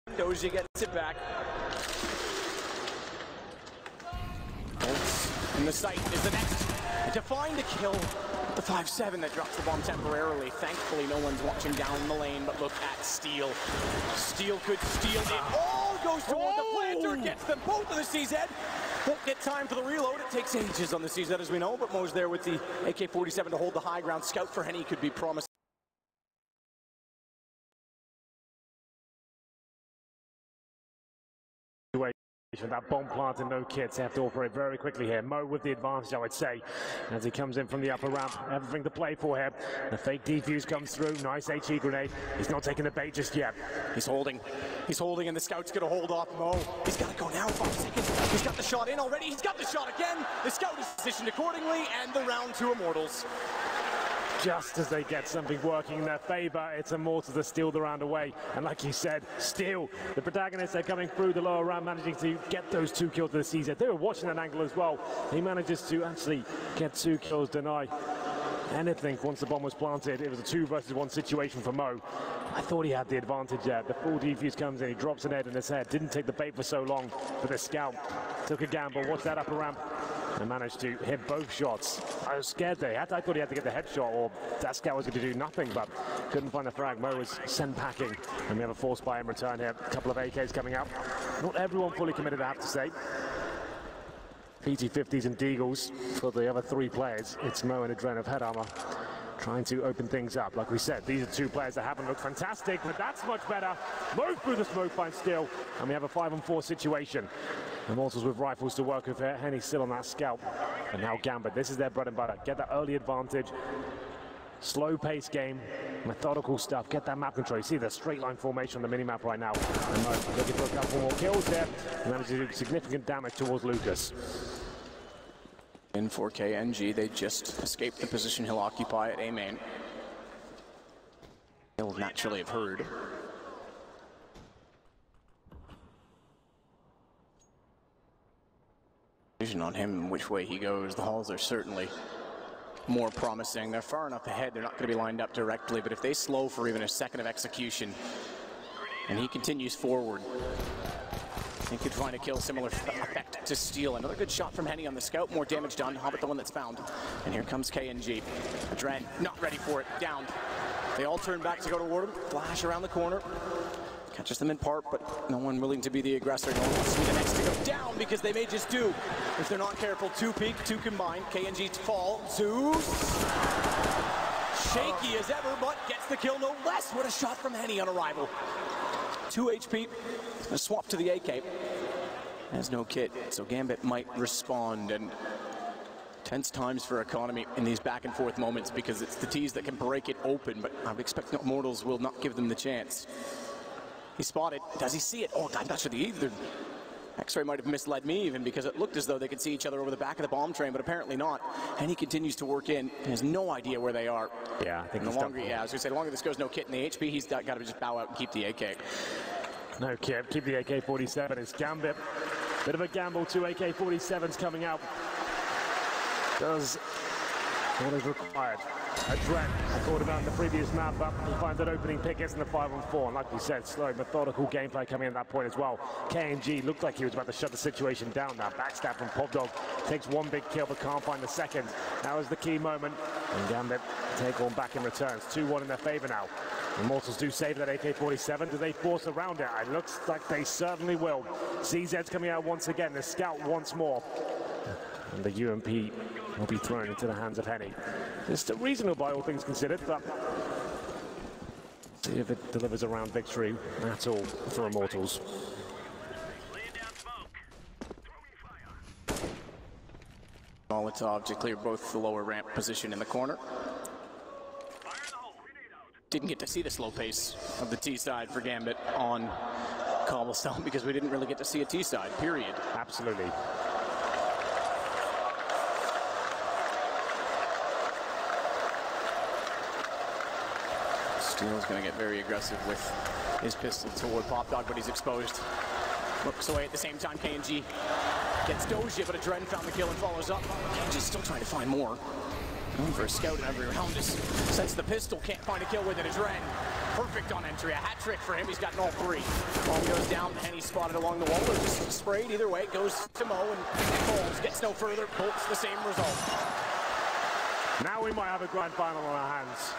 Doja gets it back. And the sight is the next to find a kill. The 5-7 that drops the bomb temporarily. Thankfully, no one's watching down the lane, but look at Steel. Steel could steal it. All goes toward the planter, gets them both of the CZ. Won't get time for the reload. It takes ages on the CZ, as we know, but Mo's there with the AK-47 to hold the high ground. Scout for Henny could be promised. That bomb plant and no kits, they have to operate very quickly here. Mo with the advantage, I would say, as he comes in from the upper ramp. Everything to play for here. The fake defuse comes through. Nice HE grenade. He's not taking the bait just yet. He's holding, and the Scout's going to hold off Mo. He's got to go now, 5 seconds. He's got the shot in already. He's got the shot again. The Scout is positioned accordingly, and the round to Immortals. Just as they get something working in their favor, it's Immortals to steal the round away. And like you said, Steel, the protagonists, are coming through the lower round, managing to get those 2 kills to the CZ. They were watching that angle as well. He manages to actually get 2 kills, deny anything once the bomb was planted. It was a 2 versus 1 situation for Mo. I thought he had the advantage there. The full defuse comes in, he drops an head in his head. Didn't take the bait for so long, but the Scout took a gamble. Watch that upper ramp. And managed to hit both shots. I was scared there. I thought he had to get the headshot, or that Scout was going to do nothing, but couldn't find the frag. Mo was sent packing, and we have a force buy in return here. A couple of AKs coming up. Not everyone fully committed, I have to say. PT-50s and Deagles for the other 3 players. It's Mo and Adren of head armor, trying to open things up. Like we said, these are 2 players that haven't looked fantastic, but that's much better. Mo through the smoke finds Steel, and we have a 5-on-4 situation. Immortals with rifles to work with here. Henny's still on that Scout. And now Gambit. This is their bread and butter. Get that early advantage. Slow pace game. Methodical stuff. Get that map control. You see the straight line formation on the minimap right now. And Mo looking for a couple more kills there. And managed to do significant damage towards Lucas. In 4K NG, they just escaped the position he'll occupy at A main. He'll naturally have heard. Vision on him, which way he goes. The halls are certainly more promising. They're far enough ahead, they're not going to be lined up directly, but if they slow for even a second of execution, and he continues forward, he could find a kill similar effect to Steel. Another good shot from Henny on the Scout, more damage done. Hobbit the one that's found. And here comes KNG. Adren, not ready for it, down. They all turn back to go toward him. Flash around the corner. Catches them in part, but no one willing to be the aggressor. No one wants to be the next to go down, because they may just do. If they're not careful, 2 peak, 2 combined. KNG to fall. Zeus. Shaky as ever, but gets the kill no less. What a shot from Henny on arrival. 2 HP. A swap to the AK. Has no kit, so Gambit might respond. And tense times for Economy in these back and forth moments, because it's the T's that can break it open, but I would expect Immortals will not give them the chance. He spotted. Does he see it? Oh, I'm not sure either. X-ray might have misled me even, because it looked as though they could see each other over the back of the bomb train, but apparently not. And he continues to work in. He has no idea where they are. Yeah, I think the longer, I was going to say, the longer this goes, no kit in the HP, he's got to just bow out and keep the AK. No kit, keep the AK-47. It's Gambit. Bit of a gamble, 2 AK-47s coming out. Does what is required. Adren, I called him out in the previous map, but he finds that opening pick, gets in the 5-on-4. And like we said, slow, methodical gameplay coming in at that point as well. KNG looked like he was about to shut the situation down. That backstab from Popdog takes 1 big kill, but can't find the second. That was the key moment. And Gambit take one back in return. It's 2-1 in their favor now. Immortals do save that AK-47. Do they force around it? It looks like they certainly will. CZ's coming out once again. The Scout once more. And the UMP will be thrown into the hands of Henny. It's still reasonable by all things considered, but see if it delivers a round victory at all for Immortals. Molotov to clear both the lower ramp position in the corner. Didn't get to see the slow pace of the T side for Gambit on Cobblestone, because we didn't really get to see a T side, period. Absolutely. Steel's going to get very aggressive with his pistol toward Popdog, but he's exposed. Looks away at the same time. KNG gets Doja, but Adren found the kill and follows up. KNG's still trying to find more. Going for a scout in every round. Just sets the pistol, can't find a kill with it. Adren perfect on entry. A hat trick for him. He's gotten all three. Ball goes down, and he's spotted along the wall. Or just sprayed. Either way, it goes to Mo, and Holmes gets no further. Bolts the same result. Now we might have a grand final on our hands.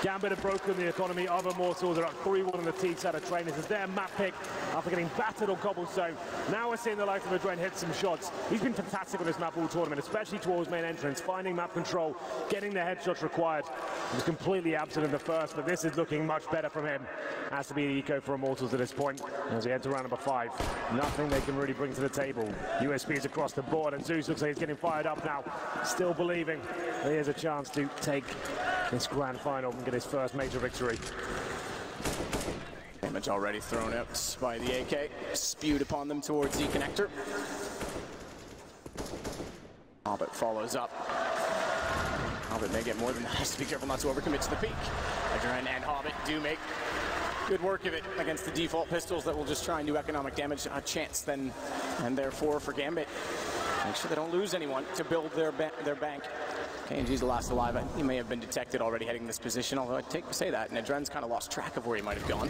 Gambit have broken the economy of Immortals. They're up 3-1 on the T-side of Train. This is their map pick after getting battered on cobblestone. Now we're seeing the likes of Adren hit some shots. He's been fantastic on this map all tournament, especially towards main entrance, finding map control, getting the headshots required. He was completely absent in the first, but this is looking much better from him. Has to be the eco for Immortals at this point as we head to round number 5. Nothing they can really bring to the table. USPs across the board, and Zeus looks like he's getting fired up now. Still believing that he has a chance to take this grand final and get his first major victory. Damage already thrown out by the AK, spewed upon them towards the connector. Hobbit follows up. Hobbit may get more than that. Has to be careful not to overcommit to the peak. Adren and Hobbit do make good work of it against the default pistols that will just try and do economic damage. A chance then, and therefore for Gambit, make sure they don't lose anyone to build their bank. KNG's the last alive. He may have been detected already heading this position, although I'd take to say that, and Adren's kind of lost track of where he might have gone.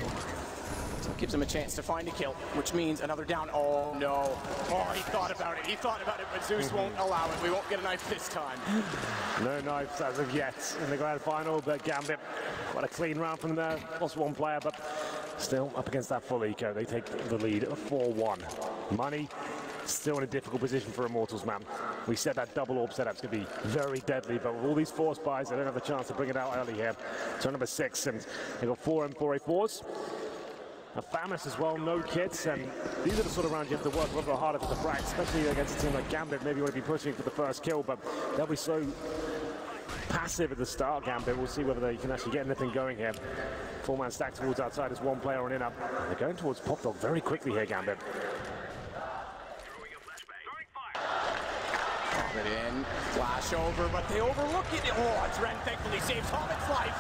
So it gives him a chance to find a kill, which means another down. Oh no. Oh, he thought about it. He thought about it, but Zeus won't allow it. We won't get a knife this time. No knives as of yet in the grand final, but Gambit got a clean round from there. Lost one player, but still up against that full eco. They take the lead 4-1. Money still in a difficult position for Immortals, man. We said that double orb setup's going to be very deadly, but with all these force buys, they don't have the chance to bring it out early here. Turn number 6, and they've got 4 M4A4s. A Famus as well, no kits, and these are the sort of rounds you have to work a little harder for the frag, especially against a team like Gambit. Maybe you want to be pushing for the first kill, but they'll be so passive at the start, Gambit. We'll see whether they can actually get anything going here. 4-man stack towards outside as one player on in up. They're going towards Pop Dog very quickly here, Gambit. It in, flash over, but they overlook it. Oh, Adren thankfully saves Hobbit's life.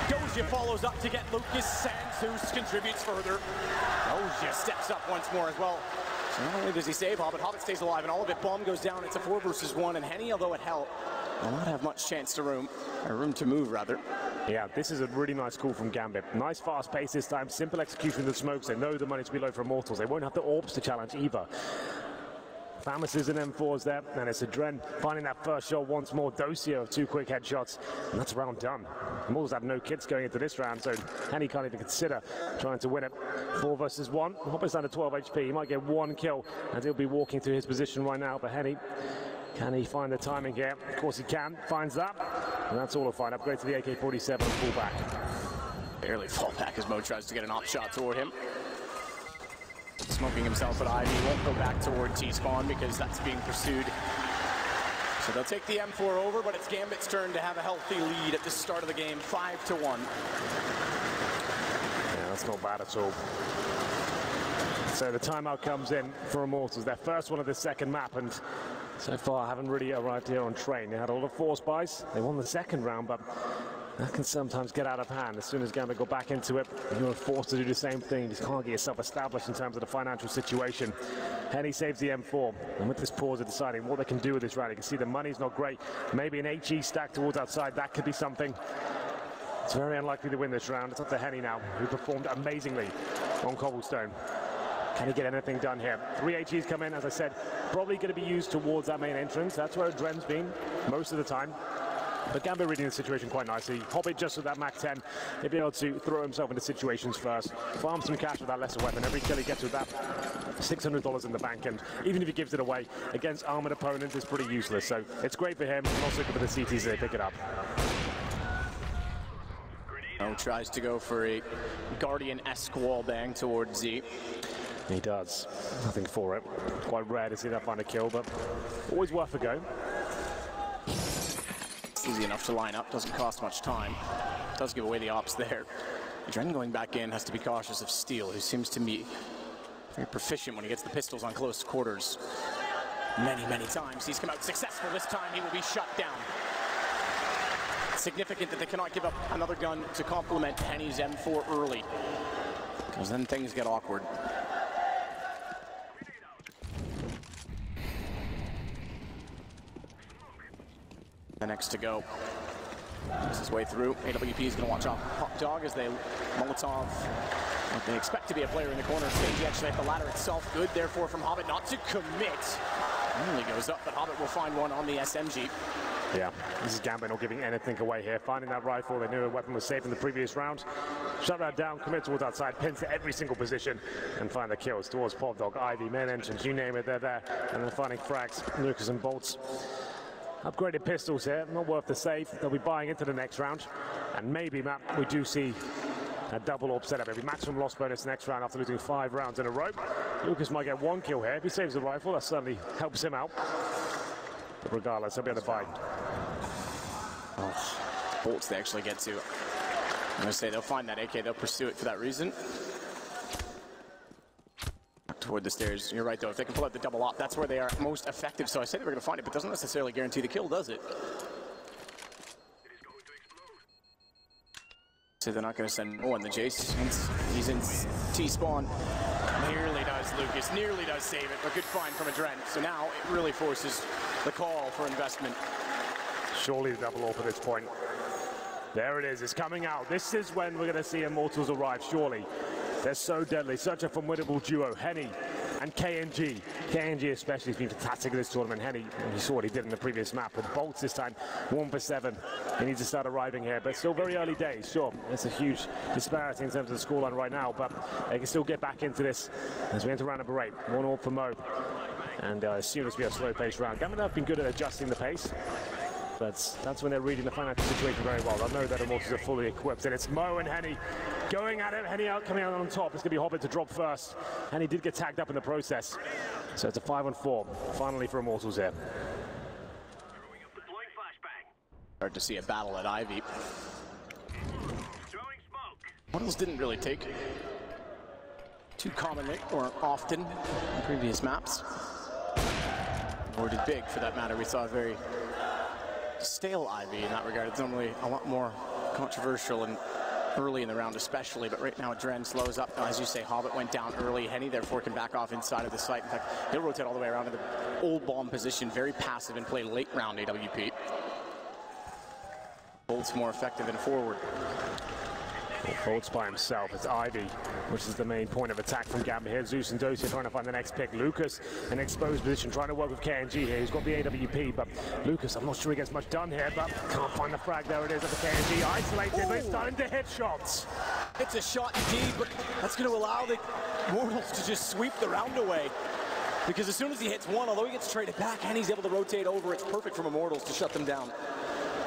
Doja follows up to get Lucas, and Zeus contributes further. Doja steps up once more as well. So not only does he save Hobbit, Hobbit stays alive, and all of it. Bomb goes down. It's a 4 versus 1, and Henny, although it held, will not have much chance to room to move, rather. Yeah, this is a really nice call from Gambit. Nice fast pace this time, simple execution of the smokes. They know the money's to be low for Immortals. They won't have the orbs to challenge either. Famuses and M4s there, and it's Adren finding that first shot once more. Dosia of 2 quick headshots, and that's round done. Immortals have no kits going into this round, so Henny can't even consider trying to win it. 4 versus 1. Hobbit's under 12 HP. He might get 1 kill, and he'll be walking to his position right now. But Henny, can he find the timing here? Of course he can. Finds that, and that's all he'll find. Upgrade to the AK-47 and pull back. Barely fall back as Mo tries to get an op shot toward him. Smoking himself at Ivy, won't go back toward T-spawn because that's being pursued. So they'll take the M4 over, but it's Gambit's turn to have a healthy lead at the start of the game, 5-1. Yeah, that's not bad at all. So the timeout comes in for Immortals, their first one of the second map, and so far haven't really arrived here on train. They had a lot of force buys. They won the second round, but that can sometimes get out of hand. As soon as Gambit got back into it, you're forced to do the same thing. You just can't get yourself established in terms of the financial situation. Henny saves the M4, and with this pause, they're deciding what they can do with this round. You can see the money's not great. Maybe an HE stack towards outside, that could be something. It's very unlikely to win this round. It's up to Henny now, who performed amazingly on cobblestone. Can he get anything done here? 3 HEs come in, as I said, probably going to be used towards that main entrance. That's where Adren's been most of the time. But Gambit reading the situation quite nicely. Hobbit just with that Mac 10, he'll be able to throw himself into situations first, farm some cash with that lesser weapon. Every kill he gets with that, $600 in the bank, and even if he gives it away against armored opponents, it's pretty useless. So it's great for him, and also good for the CTs they pick it up. O tries to go for a Guardian-esque wallbang towards Z. He does. Nothing for it. Quite rare to see that find a kill, but always worth a go. Easy enough to line up, doesn't cost much time. Does give away the ops there. Adren going back in has to be cautious of Steele, who seems to be very proficient when he gets the pistols on close quarters. Many times. He's come out successful. This time he will be shut down. Significant that they cannot give up another gun to complement Henny's M4 early, because then things get awkward. The next to go. Makes his way through. AWP is going to watch off Pop Dog as they Molotov. What they expect to be a player in the corner. Stage actually at the ladder itself. Good, therefore, from Hobbit not to commit. Only goes up, but Hobbit will find one on the SMG. Yeah, this is Gambit not giving anything away here. Finding that rifle, they knew a weapon was safe in the previous round. Shut that down, commit towards outside, pins to every single position, and find the kills towards Pop Dog, Ivy, main entrance, you name it, they're there. And then finding frags, Lucas and Bolts. Upgraded pistols here, not worth the save. They'll be buying into the next round. And maybe, Matt, we do see a double AWP setup. Maybe maximum loss bonus next round after losing 5 rounds in a row. Lucas might get 1 kill here. If he saves the rifle, that certainly helps him out. But regardless, he'll be able to buy. Oh, Bolts they actually get to. I'm going to say they'll find that AK. They'll pursue it for that reason. Toward the stairs. You're right, though. If they can pull out the double AWP, that's where they are most effective. So I say they were going to find it, but doesn't necessarily guarantee the kill, does it? So they're not going to send. Oh, and the Jace, he's in T-spawn. Nearly does Lucas, nearly does save it, but good find from Adren. So now it really forces the call for investment. Surely the double AWP at this point. There it is, it's coming out. This is when we're going to see Immortals arrive, surely. They're so deadly, such a formidable duo, Henny and KNG. KNG especially has been fantastic in this tournament. Henny, you saw what he did in the previous map, with Bolts this time, 1 for 7. He needs to start arriving here, but still very early days, sure. It's a huge disparity in terms of the scoreline right now, but they can still get back into this as we enter round number 8. 1-1 for Mo. And as soon as we have a slow-paced round, Gambit have been good at adjusting the pace. But that's when they're reading the financial situation very well. I know that Immortals are fully equipped, and it's Mo and Henny going at it. Henny coming out on top. It's going to be Hobbit to drop first. Henny did get tagged up in the process. So it's a 5-on-4, finally for Immortals here. Hard to see a battle at Ivy. Immortals didn't really take too commonly or often in previous maps. Or did Big, for that matter. We saw a very stale Ivy in that regard. It's normally a lot more controversial and early in the round especially, but right now Adren slows up. As you say, Hobbit went down early. Henny therefore can back off inside of the site. In fact, he'll rotate all the way around to the old bomb position, very passive and play late round AWP. Bolt's more effective and forward. Bolt's by himself. It's Ivy, which is the main point of attack from Gambit here. Zeus and Dosia trying to find the next pick. Lucas in exposed position, trying to work with KNG here. He's got the AWP, but Lucas, I'm not sure he gets much done here, but can't find the frag. There it is at the KNG. Isolated, but it's starting to hit shots. It's a shot indeed, but that's going to allow the Immortals to just sweep the round away. Because as soon as he hits one, although he gets traded back and he's able to rotate over, it's perfect from Immortals to shut them down.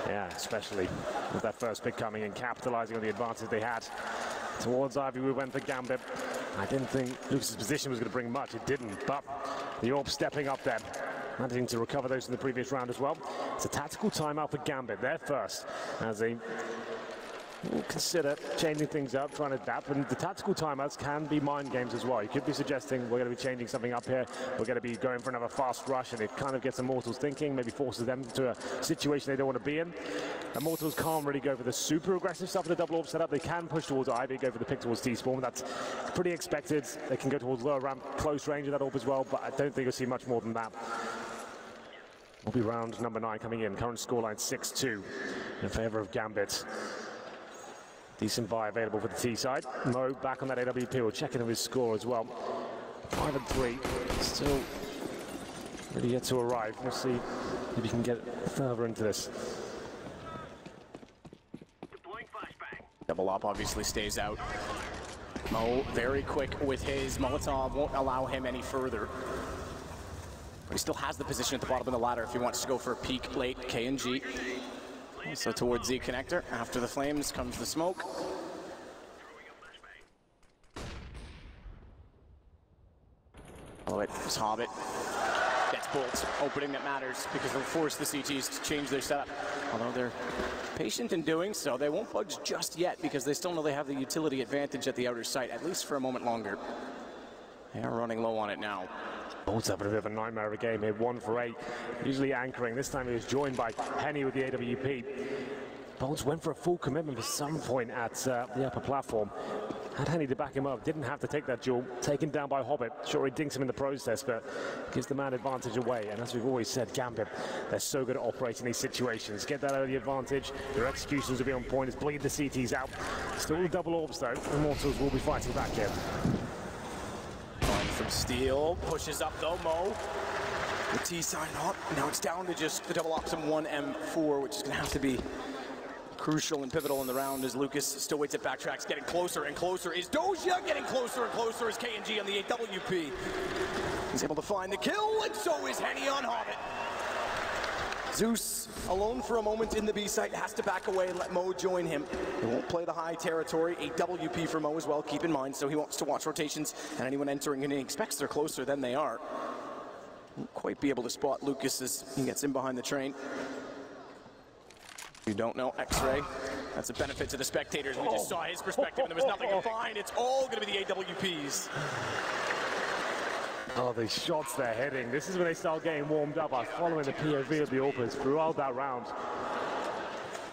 Yeah, especially with that first pick coming in, capitalizing on the advantage they had. Towards Ivy, we went for Gambit. I didn't think Lucas's position was going to bring much. It didn't, but the AWP stepping up there, managing to recover those in the previous round as well. It's a tactical timeout for Gambit. They're first, as they will consider changing things up, trying to adapt. And the tactical timeouts can be mind games as well. You could be suggesting we're going to be changing something up here. We're going to be going for another fast rush, and it kind of gets Immortals thinking, maybe forces them into a situation they don't want to be in. Immortals can't really go for the super aggressive stuff in the double AWP setup. They can push towards Ivy, go for the pick towards T-spawn. That's pretty expected. They can go towards lower ramp, close range of that AWP as well, but I don't think you'll see much more than that. Will be round number 9 coming in. Current scoreline 6-2 in favor of Gambit. Decent buy available for the T side. Mo back on that AWP. We'll check in on his score as well. 5-3. Still really yet to arrive. We'll see if he can get further into this. Double AWP obviously stays out. Mo very quick with his Molotov. Won't allow him any further. But he still has the position at the bottom of the ladder if he wants to go for a peek late. KNG. So towards Z connector, after the flames comes the smoke. Oh, it's Hobbit. That's Bolts. Opening that matters because they'll force the CTs to change their setup. Although they're patient in doing so, they won't budge just yet because they still know they have the utility advantage at the outer site, at least for a moment longer. They are running low on it now. Bolts having a bit of a nightmare of a game here, 1 for 8. Usually anchoring. This time he was joined by Henny with the AWP. Bolts went for a full commitment for some point at the upper platform. Had Henny to back him up, didn't have to take that duel, taken down by Hobbit. Sure, he dinks him in the process, but gives the man advantage away. And as we've always said, Gambit, they're so good at operating these situations. Get that early advantage, their executions will be on point as bleed the CTs out. Still the double orbs though, Immortals will be fighting back here. Going from Steel, pushes up though, Mo. The T sign up, now it's down to just the double ops and 1M4, which is gonna have to be crucial and pivotal in the round as Lucas still waits at backtracks, getting closer and closer. Is Doja getting closer and closer as KNG on the AWP. He's able to find the kill, and so is Henny on Hobbit. Zeus, alone for a moment in the B site, has to back away and let Mo join him. He won't play the high territory. AWP for Mo as well, keep in mind, so he wants to watch rotations and anyone entering, and he expects they're closer than they are. Won't quite be able to spot Lucas as he gets in behind the train. You don't know, X-Ray. That's a benefit to the spectators. We just saw his perspective and there was nothing to find. It's all going to be the AWPs. Oh, the shots they're hitting. This is when they start getting warmed up. I was following the POV of the AWPers throughout that round.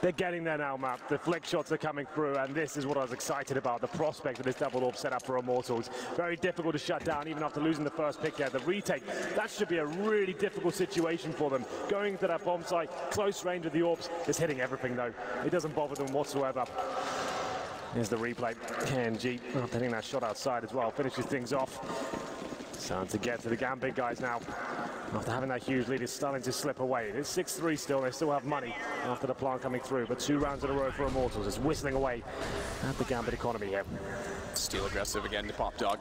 They're getting there now, Matt. The flick shots are coming through, and this is what I was excited about, the prospect of this double orb setup for Immortals. Very difficult to shut down, even after losing the first pick here. The retake, that should be a really difficult situation for them. Going into that bomb site, close range of the orbs, is hitting everything, though. It doesn't bother them whatsoever. Here's the replay. KNG, after hitting that shot outside as well, finishes things off. Starting to get to the Gambit guys now. After having that huge lead, it's starting to slip away. It's 6-3 still, they still have money after the plant coming through, but 2 rounds in a row for Immortals. It's whistling away at the Gambit economy here. Steel aggressive again to Pop Dog.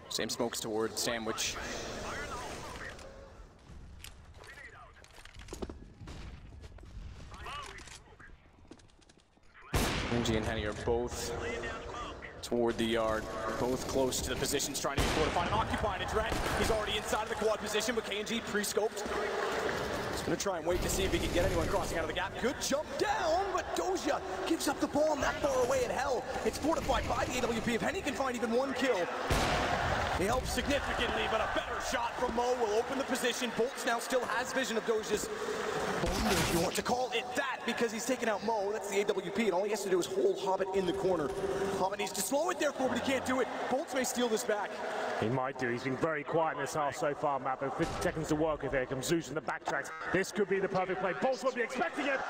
Same smokes toward Sandwich. Angie and Henny are both toward the yard, both close to the positions, trying to get forward to find him occupied. It's Red. He's already inside of the quad position, but KNG pre-scoped. He's going to try and wait to see if he can get anyone crossing out of the gap. Good jump down, but Doja gives up the bomb that far away at hell. It's fortified by the AWP. If Henny can find even one kill, he helps significantly, but a better shot from Mo will open the position. Bolts now still has vision of Doja's bomb, if you want to call it that, because he's taken out Mo. That's the AWP, and all he has to do is hold Hobbit in the corner. Hobbit needs to slow it therefore, but he can't do it. Bolts may steal this back. He might do. He's been very quiet in this half so far, Matt, but 50 seconds to work with here. Comes Zeus in the backtracks. This could be the perfect play. Bolts won't be expecting it,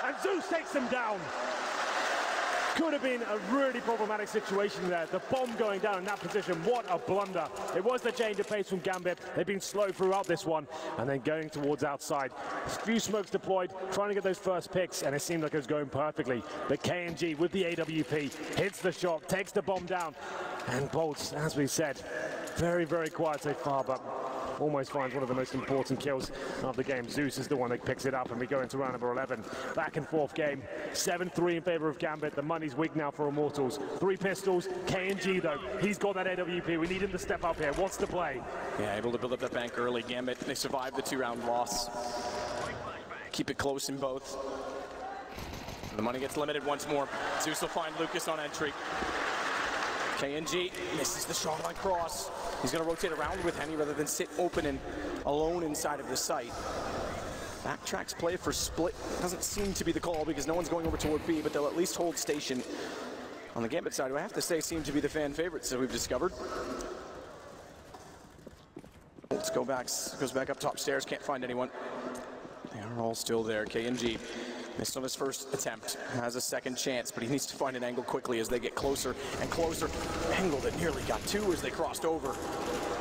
and Zeus takes him down. Could have been a really problematic situation there. The bomb going down in that position, what a blunder. It was the change of pace from Gambit. They've been slow throughout this one, and then going towards outside. A few smokes deployed, trying to get those first picks, and it seemed like it was going perfectly. But KNG with the AWP hits the shot, takes the bomb down, and Bolts, as we said, very, very quiet so far, but almost finds one of the most important kills of the game. Zeus is the one that picks it up, and we go into round number 11. Back and forth game. 7-3 in favor of Gambit. The money's weak now for Immortals. 3 pistols. KNG, though, he's got that AWP. We need him to step up here. What's the play? Yeah, able to build up that bank early. Gambit, they survived the 2-round loss. Keep it close in both. The money gets limited once more. Zeus will find Lucas on entry. KNG misses the shot line cross. He's going to rotate around with Henny rather than sit open and alone inside of the site. Backtracks play for split doesn't seem to be the call because no one's going over toward B, but they'll at least hold station. On the Gambit side, who I have to say seem to be the fan favorites that we've discovered. Let's go back, goes back up top stairs, can't find anyone. They are all still there. KNG missed on his first attempt, has a second chance, but he needs to find an angle quickly as they get closer and closer. Angle that nearly got 2 as they crossed over.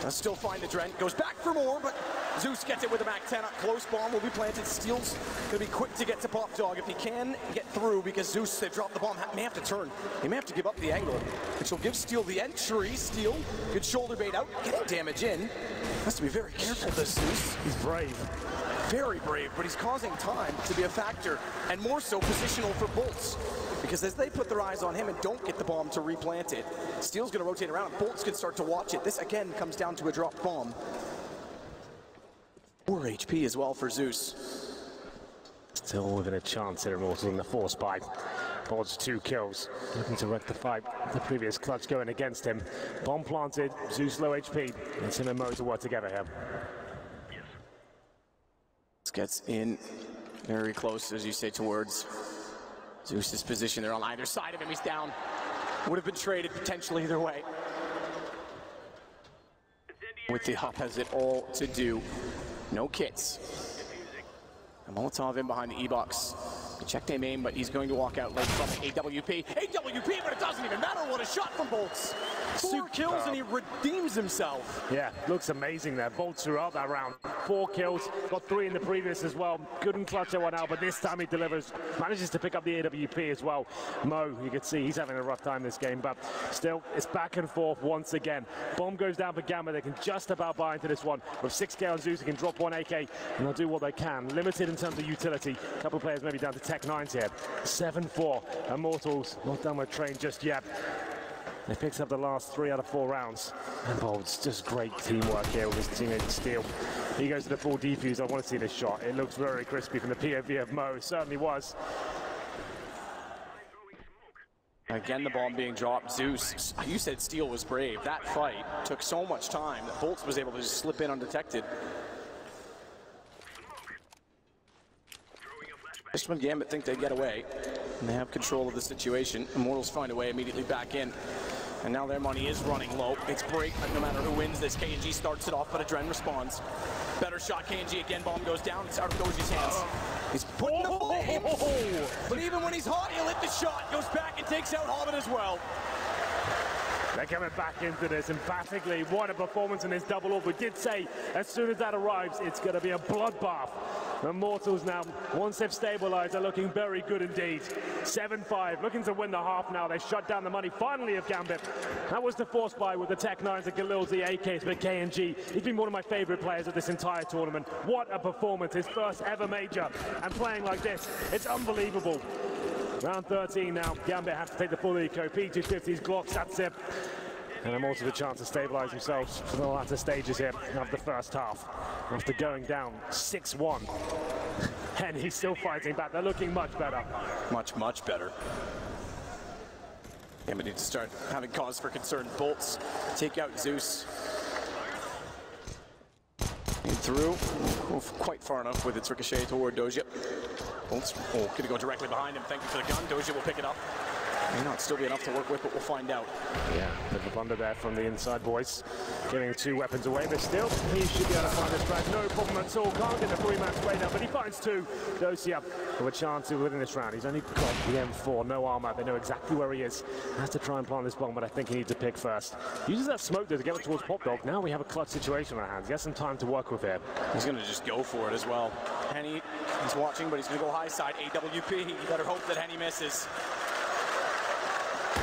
Does still find the Drent, goes back for more, but Zeus gets it with a Mac 10 up close. Bomb will be planted. Steel's gonna be quick to get to Pop Dog if he can get through, because Zeus, they've dropped the bomb, may have to turn. He may have to give up the angle, which will give Steel the entry. Steel, good shoulder bait out, getting damage in. Has to be very careful, this Zeus. He's brave. Very brave, but he's causing time to be a factor, and more so positional for Bolts, because as they put their eyes on him and don't get the bomb to replant it, Steel's going to rotate around, and Bolts can start to watch it. This again comes down to a dropped bomb. 4 HP as well for Zeus. Still within a chance here, Immortals in the force buy. Bolts 2 kills, looking to rectify the previous clutch going against him. Bomb planted, Zeus low HP, and Tim and Mo to work together here. Gets in very close, as you say, towards Zeus's position. They're on either side of him. He's down. would have been traded potentially either way. With the hop has it all to do. No kits. A Molotov in behind the E-box. Checked aim, but he's going to walk out late from AWP. AWP, but it doesn't even matter. What a shot from Bolts. 4 kills and he redeems himself. Yeah, looks amazing there. Bolts throughout that round. 4 kills, got 3 in the previous as well. Couldn't clutch that one out, but this time he delivers. Manages to pick up the AWP as well. Mo, you can see he's having a rough time this game, but still, it's back and forth once again. Bomb goes down for Gambit. They can just about buy into this one. With 6k on Zeus, he can drop 1 AK, and they'll do what they can. Limited in terms of utility. A couple of players maybe down to Tech 9s here. 7-4. Immortals not done with train just yet. They picked up the last 3 out of 4 rounds. And Bolts, just great teamwork here with his teammate Steele. He goes to the full defuse. I want to see this shot. It looks very crispy from the POV of Mo. It certainly was. Again, the bomb being dropped. Zeus, you said Steele was brave. That fight took so much time that Bolts was able to just slip in undetected. Just when Gambit think they get away, and they have control of the situation, Immortals find a way immediately back in. And now their money is running low. It's break, no matter who wins this. KNG starts it off, but Adren responds. Better shot, KNG again, bomb goes down. It's out of Doji's hands. He's putting the flames. But even when he's hot, he'll hit the shot. Goes back and takes out Hobbit as well. They're coming back into this emphatically. What a performance in this double up. We did say as soon as that arrives, it's going to be a bloodbath. Immortals now, once they've stabilized, are looking very good indeed. 7-5, looking to win the half now. They shut down the money finally of Gambit. That was the force buy with the Tech 9s, the Galils, the AKs, but KNG, he's been one of my favorite players of this entire tournament. What a performance, his first ever major. And playing like this, it's unbelievable. Round 13 now, Gambit have to take the full eco, P250s, Glocks, that's it. And I'm also the chance to stabilize themselves for the latter stages here of the first half. After going down 6-1. And he's still fighting back. They're looking much better. Much, much better. Gambit needs to start having cause for concern. Bolts take out Zeus. And through. Quite far enough with its ricochet toward Doja. Bolts, gonna go directly behind him. Thank you for the gun. Doja will pick it up. May not still be enough to work with, but we'll find out. Yeah, bit of a blunder there from the inside boys. Giving 2 weapons away, but still, he should be able to find this frag. No problem at all. Can't get the 3-man spray down, but he finds 2. Dosia with a chance of winning this round. He's only got the M4, no armor. They know exactly where he is. Has to try and plant this bomb, but I think he needs to pick first. Uses that smoke there to get it towards Pop Dog. Now we have a clutch situation on our hands. He has some time to work with here. He's going to just go for it as well. Henny, he's watching, but he's going to go high side. AWP, you better hope that Henny misses.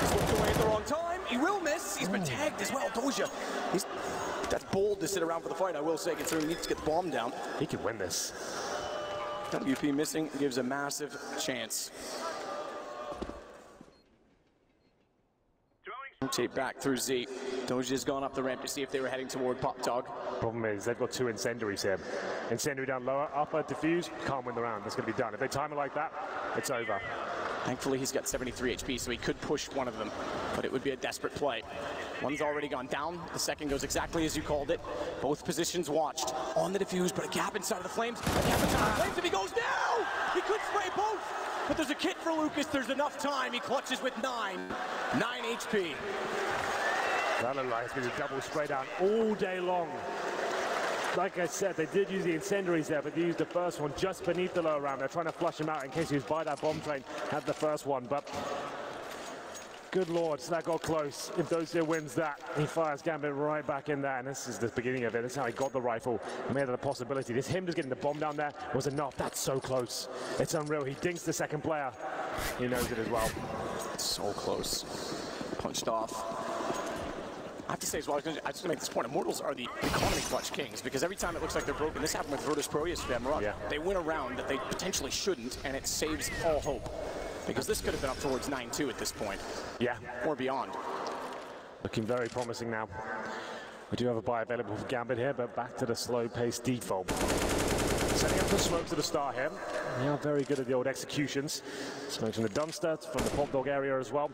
He's looked away at the wrong time. He will miss. He's been tagged as well. Doja. That's bold to sit around for the fight, I will say, considering he needs to get the bomb down. He could win this. WP missing gives a massive chance. Rotate back through Z. Doja's gone up the ramp to see if they were heading toward Pop Dog. Problem is, they've got 2 incendiaries here. Incendiary down lower, upper, diffuse, can't win the round. That's going to be done. If they time it like that, it's over. Thankfully, he's got 73 HP, so he could push one of them, but it would be a desperate play. One's already gone down. The second goes exactly as you called it. Both positions watched on the diffuse, but a gap inside of the flames. A gap inside of the flames, if he goes down! He could spray both, but there's a kit for Lucas. There's enough time. He clutches with 9 HP. That has been a double spray down all day long. Like I said, they did use the incendiaries there, but they used the first one just beneath the lower round. They're trying to flush him out in case he was by that bomb train, had the first one, but good lord, so that got close. If Dosia wins that, he fires Gambit right back in there, and this is the beginning of it. This is how he got the rifle, made it a possibility. This him just getting the bomb down there was enough. That's so close. It's unreal. He dinks the second player. He knows it as well. It's so close. Punched off. I have to say as well, I was going to make this point, Immortals are the economy clutch kings, because every time it looks like they're broken, this happened with Virtus Pro yesterday, yeah. They win a round that they potentially shouldn't, and it saves all hope. Because this could have been up towards 9-2 at this point. Yeah. Or beyond. Looking very promising now. We do have a buy available for Gambit here, but back to the slow-paced default. Setting up the smoke to the star here. They are very good at the old executions. Smokes from the dumpster, from the Pop Dog area as well.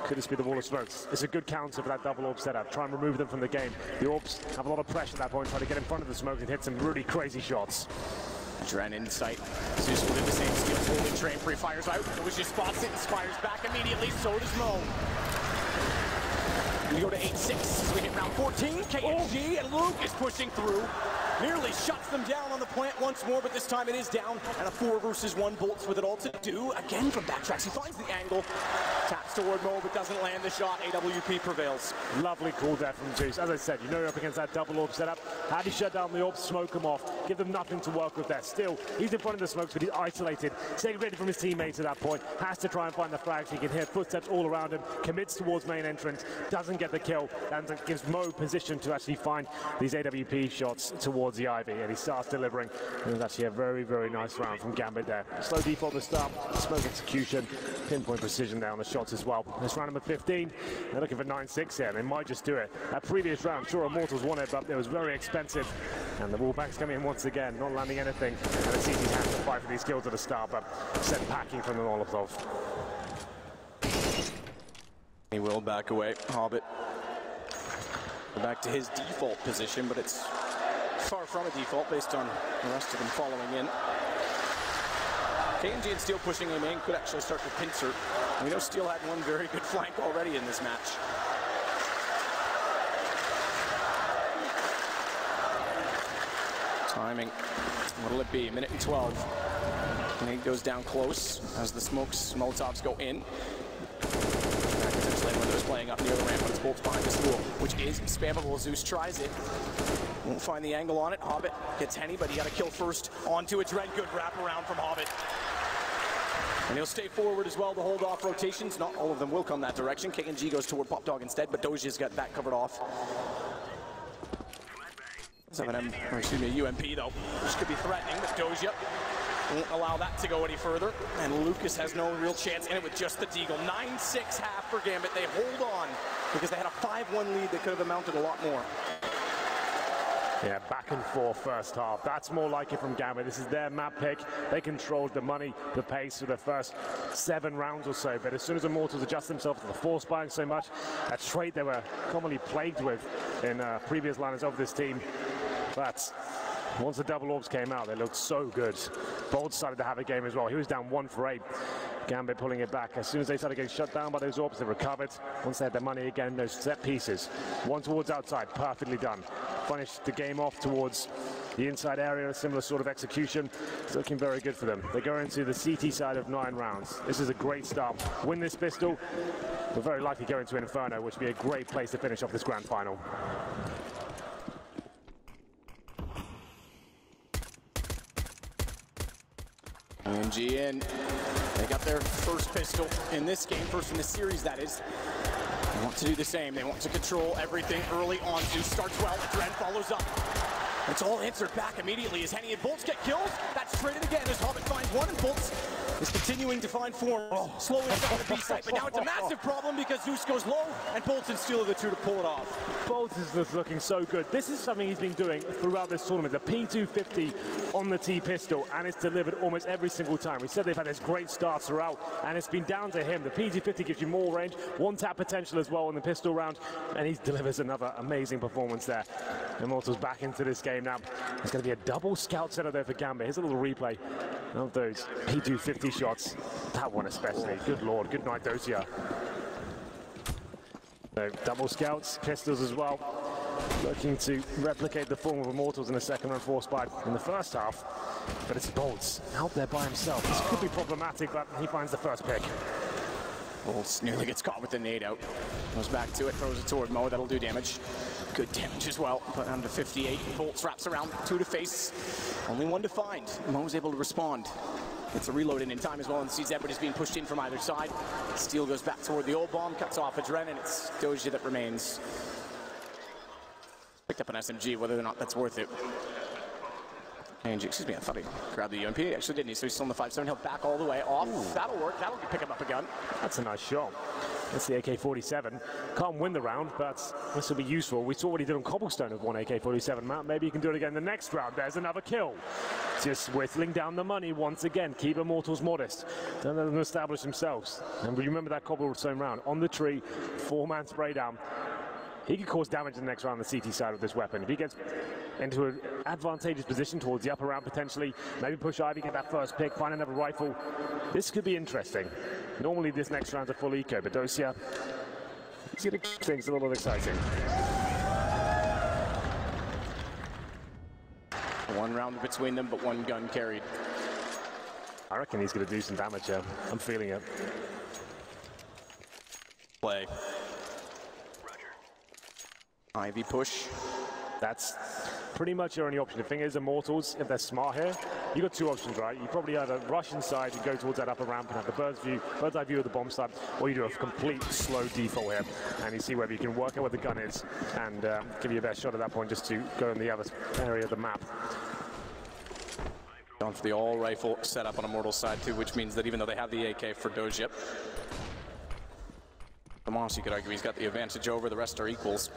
Could this be the wall of smokes? It's a good counter for that double orb setup. Try and remove them from the game. The orbs have a lot of pressure at that point, try to get in front of the smoke and hit some really crazy shots. Adren in sight. Zeus will do the same. Steele's holding train, pre-fires out. It was just spots it and fires back immediately. So does Mo. We go to 8-6 as we hit round 14. KNG and Luke is pushing through. Nearly shuts them down on the plant once more, but this time it is down. And a 4 versus 1. Bolts with it all to do. Again from backtracks. He finds the angle. Taps toward Mo, but doesn't land the shot. AWP prevails. Lovely call there from Zeus. As I said, you know you're up against that double orb setup. How do you shut down the orbs, smoke them off, give them nothing to work with there? Still, he's in front of the smokes, but he's isolated, segregated from his teammates at that point. Has to try and find the frags. He can hear footsteps all around him. Commits towards main entrance. Doesn't get the kill. And gives Mo position to actually find these AWP shots towards the Ivy. And he starts delivering. It was actually a very, very nice round from Gambit there. Slow default to start. Smoke execution. Pinpoint precision there on the shots as well. This round number 15. They're looking for 9-6 here. They might just do it. That previous round, sure, Immortals won it, but it was very expensive. And the wallbacks coming in once again, not landing anything. And the CT's have to fight for these kills at the start, but sent packing from the Molotov. He will back away. Hobbit back to his default position, but it's far from a default based on the rest of them following in. KNG and Steel pushing him in could actually start to pincer. We know Steel had one very good flank already in this match. Timing, what'll it be? A minute and 12. And he goes down close as the smokes, Molotovs go in. Playing up near the ramp, but it's bolts behind the spool, which is spammable. Zeus tries it. Won't find the angle on it. Hobbit gets Henny, but he got to kill first. Onto a Dread. Good wraparound from Hobbit. And he'll stay forward as well to hold off rotations. Not all of them will come that direction. KNG goes toward Pop Dog instead, but Dojia's got that covered off. UMP though, which could be threatening, but Dojia won't allow that to go any further. And Lucas has no real chance in it with just the deagle. 9-6 half for Gambit. They hold on because they had a 5-1 lead that could have amounted a lot more. Yeah, back and forth first half. That's more like it from Gambit. This is their map pick. They controlled the money, the pace for the first 7 rounds or so. But as soon as Immortals adjust themselves to the force buying so much, a trait they were commonly plagued with in previous lineups of this team. But once the double orbs came out, they looked so good. Bold started to have a game as well. He was down 1 for 8. Gambit pulling it back. As soon as they started getting shut down by those orbs, they recovered. Once they had their money again, those set pieces. One towards outside, perfectly done. Finished the game off towards the inside area, a similar sort of execution. It's looking very good for them. They go into the CT side of 9 rounds. This is a great start. Win this pistol, we'll very likely go into Inferno, which would be a great place to finish off this grand final. KNG in. They got their first pistol in this game, first in the series that is. They want to do the same. They want to control everything early on. Zeus starts well, Dren follows up. It's all answered back immediately as Henny and Bolts get kills. That's traded again as Hobbit finds one, and Bolts is continuing to find form. Slowly down the B site, but now it's a massive problem because Zeus goes low, and Bolts and Steel are the two to pull it off. Bolts is just looking so good. This is something he's been doing throughout this tournament. The P250 on the T-pistol, and it's delivered almost every single time. We said they've had this great start throughout, and it's been down to him. The P250 gives you more range, 1-tap potential as well in the pistol round, and he delivers another amazing performance there. Immortals back into this game now. There's going to be a double scout setup there for Gambit. Here's a little replay of those P250 shots. That one especially. Good lord. Good night, Dosia. So double scouts, pistols as well. Looking to replicate the form of Immortals in the second round force buy in the first half. But it's Bolts out there by himself. This could be problematic, but he finds the first pick. Bolts nearly gets caught with the nade out. Goes back to it, throws it toward Mo. That'll do damage. Good damage as well. Put down to 58. Bolts wraps around, 2 to face. Only 1 to find. Mo's able to respond. Gets a reload in time as well, and sees everybody's being pushed in from either side. Steel goes back toward the old bomb, cuts off a Dren, and it's Doji that remains. Picked up an SMG, whether or not that's worth it. And excuse me, I thought he grabbed the UMP. He actually didn't. So he's still in the 5-7. He'll back all the way off. Ooh. That'll work. That'll pick him up a gun. That's a nice shot. That's the AK-47. Can't win the round, but this will be useful. We saw what he did on Cobblestone with one AK-47 map. Maybe he can do it again the next round. There's another kill. Just whittling down the money once again. Keep Immortals modest. Don't let them establish themselves. And remember that Cobblestone round. On the tree, 4-man spray down. He could cause damage in the next round on the CT side of this weapon. If he gets into an advantageous position towards the upper round potentially, maybe push Ivy, get that first pick, find another rifle. This could be interesting. Normally this next round's a full eco, but Dosia He's going to keep things a little exciting. One round between them, but one gun carried. I reckon he's going to do some damage here. I'm feeling it. Play. Ivy push. That's pretty much your only option. The thing is, Immortals, if they're smart here, you got two options, right? You probably either rush inside and go towards that upper ramp and have the bird's eye view of the bomb site, or you do a complete slow default here, and you see whether you can work out where the gun is and give you a best shot at that point just to go in the other area of the map. Gone for the all-rifle setup on Immortals side too, which means that even though they have the AK for Doge, Moss, you could argue he's got the advantage over, the rest are equals.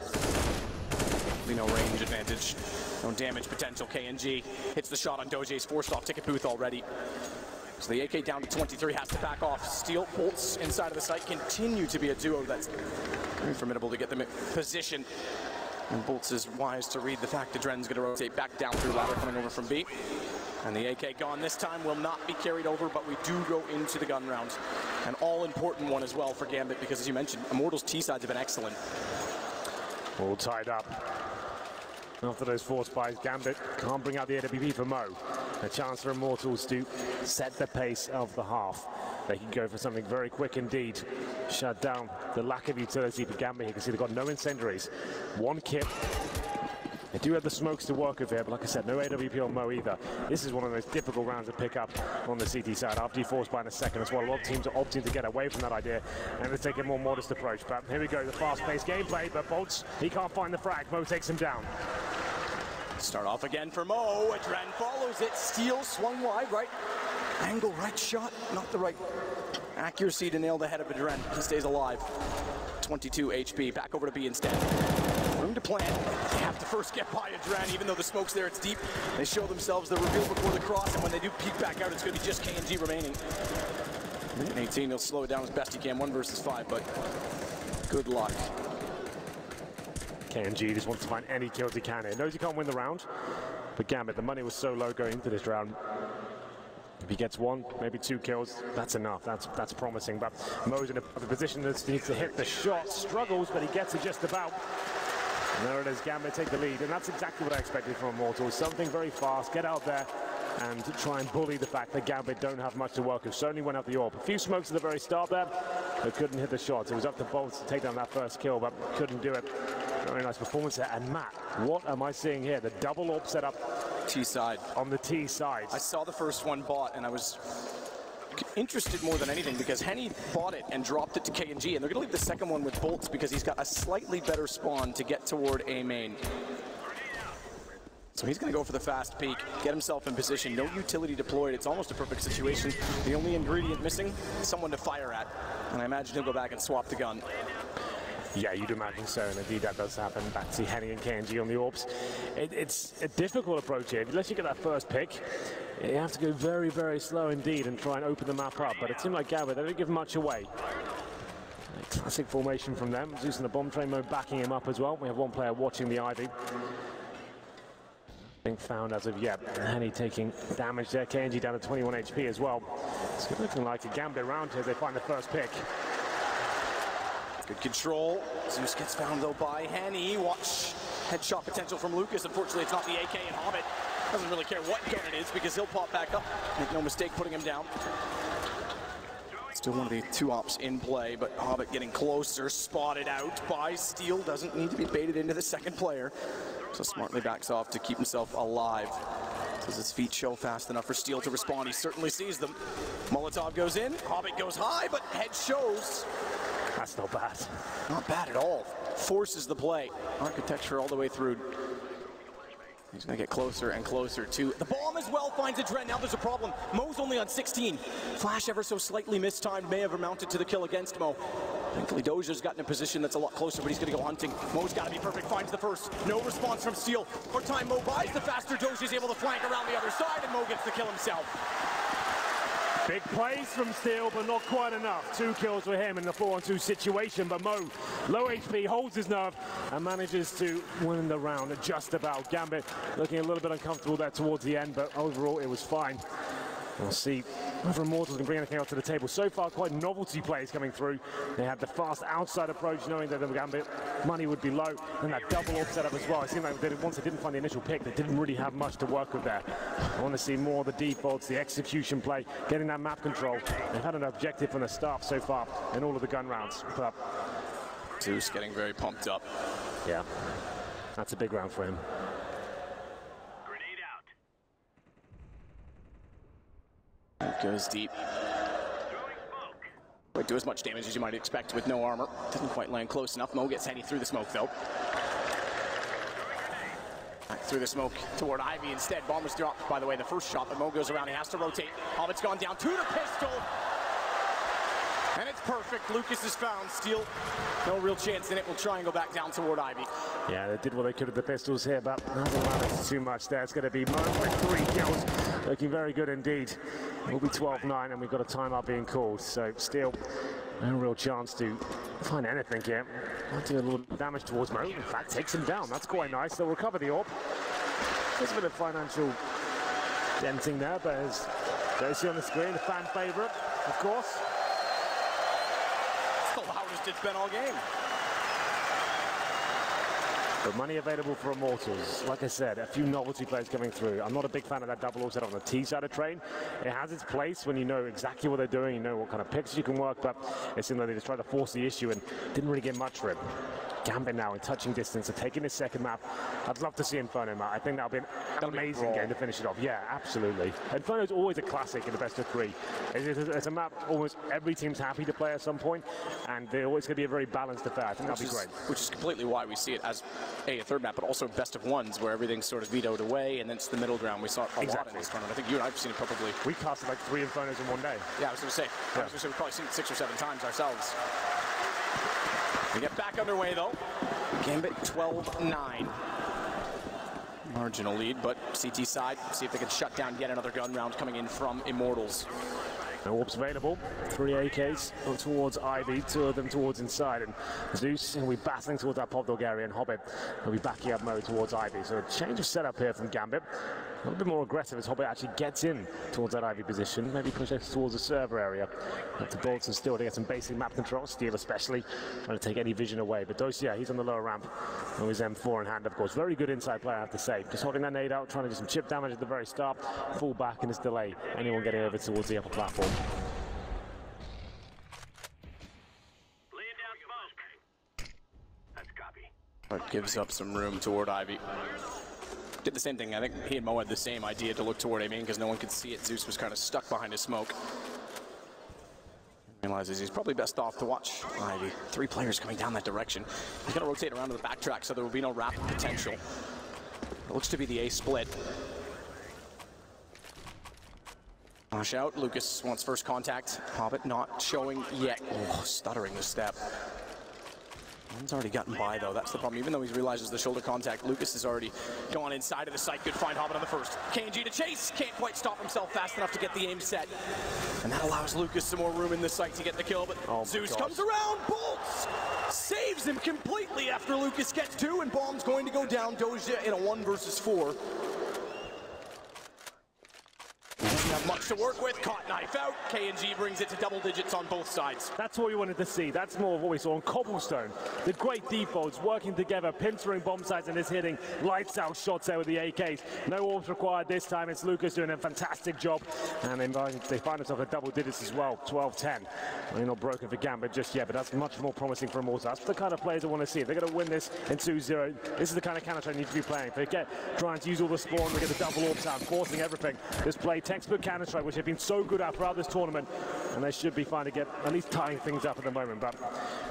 No range advantage, no damage potential. KNG hits the shot on Doge's forced off ticket booth already. So the AK down to 23, has to back off. Steel, Bolts inside of the site continue to be a duo that's very formidable to get them in position. And Bolts is wise to read the fact that Dren's going to rotate back down through ladder coming over from B. And the AK gone this time will not be carried over, but we do go into the gun round. An all-important one as well for Gambit, because as you mentioned, Immortals' T-sides have been excellent. All tied up. After those force buys, Gambit can't bring out the AWP for Mo. A chance for Immortals to set the pace of the half. They can go for something very quick indeed. Shut down the lack of utility for Gambit. You can see they've got no incendiaries. One kit. They do have the smokes to work with here, but like I said, no AWP on Mo either. This is one of the most difficult rounds to pick up on the CT side. After you force buy in a second, that's why a lot of teams are opting to get away from that idea and to take a more modest approach. But here we go, the fast-paced gameplay, but Bolts, he can't find the frag. Mo takes him down. Start off again for Mo. Dren follows it. Steel swung wide, right angle, right shot, not the right accuracy to nail the head of Dren. He stays alive. 22 HP. Back over to B instead. Room to plant. They have to first get by Dren, even though the smoke's there, it's deep. They show themselves the reveal before the cross, and when they do peek back out, it's going to be just KNG remaining. Minute 18, he'll slow it down as best he can. 1 versus 5, but good luck. KNG just wants to find any kills he can here. Knows he can't win the round, but Gambit, the money was so low going into this round. If he gets 1, maybe 2 kills, that's enough. That's promising. But Mo's in a position that needs to hit the shot. Struggles, but he gets it just about. And there it is, Gambit take the lead. And that's exactly what I expected from Immortals. Something very fast, get out there and try and bully the fact that Gambit don't have much to work with. Certainly went out the AWP. A few smokes at the very start there, but couldn't hit the shots. It was up to Bolts to take down that first kill, but couldn't do it. Very nice performance there. And Matt, what am I seeing here? The double AWP setup. T-side. On the T side. I saw the first one bought, and I was interested more than anything because Henny bought it and dropped it to KNG, and they're going to leave the second one with Bolts because he's got a slightly better spawn to get toward A main. So he's going to go for the fast peek, get himself in position. No utility deployed. It's almost a perfect situation. The only ingredient missing, someone to fire at. And I imagine he'll go back and swap the gun. Yeah, you'd imagine so, and indeed that does happen. Back to see Henny and KNG on the AWPs. It's a difficult approach here. Unless you get that first pick, you have to go very, very slow indeed and try and open the map up. But it seemed like Gambit, they don't give much away. A classic formation from them. Zeus in the bomb train mode backing him up as well. We have one player watching the Ivy. Being found as of yet. Henny taking damage there. KNG down to 21 HP as well. It's looking like a Gambit round here. They find the first pick. Good control. Zeus gets found though by Henny. Watch headshot potential from Lucas. Unfortunately, it's not the AK, and Hobbit doesn't really care what gun it is because he'll pop back up. Make no mistake putting him down. Still one of the 2 ops in play, but Hobbit getting closer. Spotted out by Steel. Doesn't need to be baited into the second player. So smartly backs off to keep himself alive. Does his feet show fast enough for Steel to respond? He certainly sees them. Molotov goes in. Hobbit goes high, but head shows. That's not bad. Not bad at all. Forces the play. Architecture all the way through. He's going to get closer and closer to the bomb as well. Finds a Dren. Now there's a problem. Mo's only on 16. Flash ever so slightly mistimed. May have amounted to the kill against Mo. Thankfully, Doja's gotten in a position that's a lot closer, but he's going to go hunting. Mo's got to be perfect. Finds the first. No response from Steel. More time Mo buys, the faster Doja's able to flank around the other side, and Mo gets the kill himself. Big plays from Steel, but not quite enough. 2 kills for him in the 4-on-2 situation, but Mo, low HP, holds his nerve and manages to win the round just about. Gambit looking a little bit uncomfortable there towards the end, but overall it was fine. We'll see whether Immortals can bring anything else to the table. So far, quite novelty plays coming through. They had the fast outside approach, knowing that the Gambit money would be low, and that double orb setup as well. It seemed like once they didn't find the initial pick, they didn't really have much to work with there. I want to see more of the defaults, the execution play, getting that map control. They've had an objective from the start so far in all of the gun rounds. But Zeus getting very pumped up. yeah, that's a big round for him. Goes deep. Won't do as much damage as you might expect with no armor. Didn't quite land close enough. Mo gets Henny through the smoke though. Back through the smoke toward Ivy instead. Bomb was dropped, by the way, the first shot, but Mo goes around. He has to rotate. Hobbit's gone down to the pistol. And it's perfect. Lucas is found. Steal, no real chance in it. We'll try and go back down toward Ivy. Yeah, they did what they could with the pistols here, but not allowed too much there. It's going to be Mo with 3 kills. Looking very good indeed. We'll be 12-9 and we've got a timeout being called. So still no real chance to find anything here. Might do a little damage towards Mo. In fact, takes him down. That's quite nice. They'll recover the orb. There's a bit of financial denting there, but as you see on the screen, the fan favourite, of course. It's the loudest it's been all game. But money available for Immortals. Like I said, a few novelty plays coming through. I'm not a big fan of that double orb set on the T side of train. It has its place when you know exactly what they're doing, you know what kind of picks you can work, but it seemed like they just tried to force the issue and didn't really get much for it. Gambit now in touching distance of taking his second map. I'd love to see Inferno map. I think that'll be an amazing game to finish it off. Yeah, absolutely. Inferno's always a classic in the best of 3. It's a map almost every team's happy to play at some point, and they're always going to be a very balanced affair. I think that'll be great. Which is completely why we see it as a third map, but also best of 1s, where everything's sort of vetoed away, and then it's the middle ground. We saw it a lot in this tournament. I think you and I have seen it probably. We casted like 3 Infernos in one day. Yeah, I was going to say. Yeah. We've probably seen it 6 or 7 times ourselves. We get back underway though. Gambit 12-9. Marginal lead, but CT side, see if they can shut down yet another gun round coming in from Immortals. No orbs available. 3 AKs towards Ivy, 2 of them towards inside, and Zeus will be battling towards that Pop Dog area, and Hobbit will be backing up Mo towards Ivy. So a change of setup here from Gambit. A little bit more aggressive as Hobbit actually gets in towards that Ivy position. Maybe push us towards the server area. Up to Bolton still to get some basic map control. Steal especially, trying to take any vision away. But Dosia, he's on the lower ramp. And his M4 in hand, of course. Very good inside player, I have to say. Just holding that nade out, trying to do some chip damage at the very start. Fall back in this delay. Anyone getting over towards the upper platform. But gives up some room toward Ivy. Did the same thing. I think he and Mo had the same idea to look toward A main because no one could see it. Zeus was kind of stuck behind his smoke. Realizes he's probably best off to watch Ivy. 3 players coming down that direction. He's going to rotate around to the backtrack so there will be no rapid potential. It looks to be the A split. Flash out. Lucas wants first contact. Hobbit not showing yet. Oh, stuttering the step. He's already gotten by though, that's the problem. Even though he realizes the shoulder contact, Lucas has already gone inside of the site. Good find, Hobbit on the first. KNG to chase, can't quite stop himself fast enough to get the aim set. And that allows Lucas some more room in the site to get the kill, but Zeus comes around, bolts! Saves him completely after Lucas gets 2, and Bomb's going to go down. Doja in a 1 versus 4. Not much to work with, caught knife out. KNG brings it to double digits on both sides. That's what we wanted to see. That's more of what we saw on Cobblestone. The great defaults working together, pincering bomb sites and just hitting lights out shots there with the AKs. No orbs required this time. It's Lucas doing a fantastic job. And they find themselves at double digits as well, 12-10. They're not broken for Gambit just yet, but that's much more promising for Immortals. That's the kind of players I want to see. If they're going to win this in 2-0, this is the kind of counter they need to be playing. If they get trying to use all the spawn, we get the double orbs out, forcing everything. Just play textbook Counter-Strike, which they've been so good at throughout this tournament, and they should be fine to get at least tying things up at the moment. But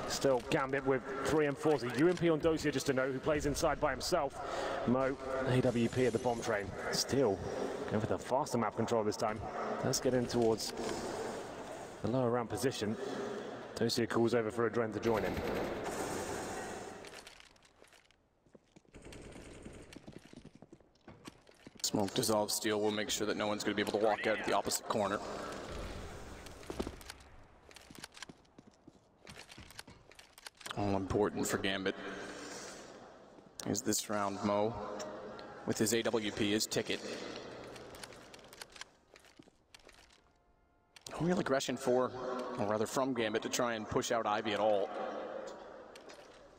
still, Gambit with 3 and 4. So UMP on Dosia, just to know, who plays inside by himself. Mo, AWP at the bomb train. Still going for the faster map control this time. Let's get in towards the lower round position. Dosia calls over for Adren to join him. Smoke dissolve steel will make sure that no one's going to be able to walk out at the opposite corner. All important for Gambit is this round. Mo with his AWP, his ticket. real aggression or rather from Gambit to try and push out Ivy at all.